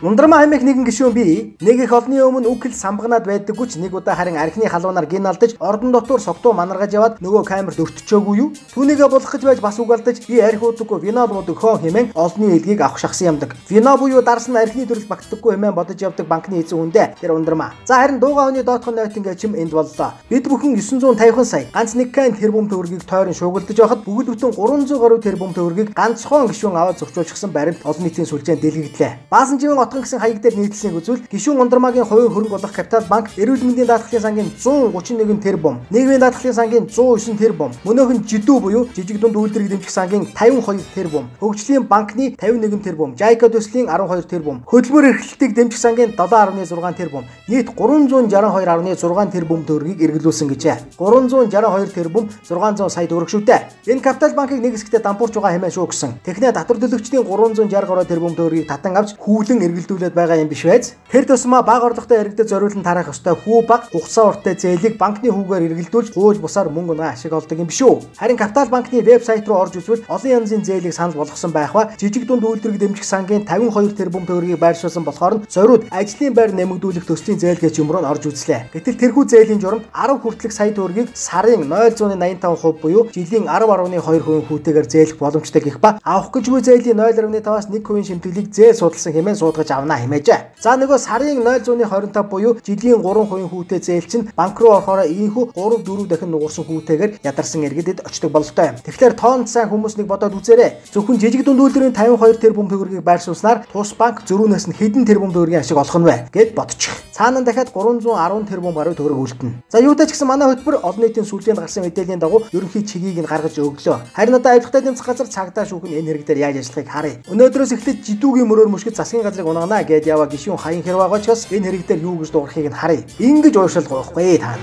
Ундрмаа хэмээх нэгэн гишүүн би нэг их олны өмнө үг хэл самбагнаад байдаггүй ч нэг удаа харин архины халуунаар гин алдаж ордон дотор согтуу манаргаж яваад нөгөө камерт өртчөөгүй юу? Түүнийгээ болох гэж байж бас үг алдаж би архи уудаггүй вино буудаг хоон хэмээн олны илгийг авах шахсан юмдаг. Вино буюу дарсан архины төрөл багтдаггүй хэмээн бодож явдаг банкны эзэн хүндэ тэр ундрмаа. За харин дуугаа хүний доотхон нойтон гэчим энд боллоо. Бид бүхэн 950 сая ганц нэг кан тэрбум төгрөгийг тойрон шуугилдаж байхад бүгд бүтэн 300 гаруй тэрбум төгрөгийг ганцхан гишүүн аваад зохицуулчихсан баримт олон нийтийн сүлжээнд дэлгэглээ. Баасан живэн отгон гэсэн хаяг дээр нийтлсэнийг үзвэл гишүүн ундрмаагийн хувийн хөрөнгө олох Капитал банк эрүүл мэндийн даатгалын сангийн 131 тэрбум, нийгмийн даатгалын сангийн 109 тэрбум, мөнөөхөн жидүү буюу жижиг дунд үйлдвэрийг дэмжих сангийн 52 тэрбум, хөгжлийн банкны 51 тэрбум, Жайка төслийн 12 тэрбум, хөдөлмөр эрхлэлтийг дэмжих сангийн 7.6 тэрбум, нийт 362.6 тэрбум төгрөгийг эргэлүүлсэн гэжээ. 362 тэрбум 600 сая төгрөг шүү дээ. Энэ Капитал банкыг нэг хэсэгтээ дампуурч байгаа хэмээн шүү гэсэн. Технэ татвар төлөгчдийн 360 гаруй тэрбум төгрөгийг татан авч хүүлэн эргэлдүүлээд байгаа юм биш байз. Тэр тусмаа бага орлоготой иргэдэд зориулан тараах ёстой хүү баг хугацаа урттай зээлийг банкны хүүгээр эргэлдүүлж гууж бусаар мөнгө унгаа ашиг олдог юм биш үү? Харин Капитал банкны вебсайт руу орж үзвэл олон янзын зээлийг санал болгосон байх ба жижиг дунд үйлдвэрийг дэмжих сангийн 52 тэрбум төгрөгийг байршуулсан болохоор зориуд ажлын байр нэмэгдүүлэх төслийн зээл гэж юмруу орж үзлээ. Гэтэл тэрхүү зээлийн журамд 10 хүртэлх сая төгрөгийг сарын 0.85% буюу жилийн 10.2% хүүтэйгээр зээлэх боломжтой гэх ба авах гэж буй зээлийн 0.5-аас 1% шимтгэлийг зээл судалсан хэмээн суудгаж авнаа хэмээжээ. За нөгөө сарын 0.25 буюу жилийн 3% хүүтэй зээл чинь банк руу орохоор ийхүү 3-4 дахин нуурсан хүүтэйгээр ядарсан иргэдэд очдог бололтой юм. Тэгэхээр тоонд сайн хүмүүс нэг бодоод үзээрэй. Зөвхөн жижиг дунд үйлдвэрийн 52 тэрбум төгрөгийг байршуулснаар тус банк зөрүүнээс нь хэдэн тэрбум төгрөгийн ашиг олох нь вэ гэд бодчих. Цаана дахиад 310 тэрбум гаруй төгрөг үлдэнэ. За юутай ч гэсэн манай хөтөлбөр олон нийтийн сүлжээнд гарсан мэдээллийн дагуу ерөнхий чигийг нь гаргаж өглөө. Харин одоо авилгатай тэмцэх газар цагдаа шүүх нь энэ хэрэг дээр яаж ажиллахыг харъя. Өнөөдрөөс эхлээд жидүүгийн мөрөөр мөшгөд засгийн газрыг унгана гэд яваа гишүүн хаян хэрэг байгаа ч бас энэ хэрэг дээр юу гэж дуурахыг нь харъя. Ингэж уушрал гоохгүй та нар.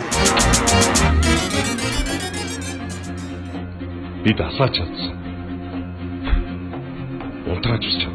Бид асаач чадсан. Унтраач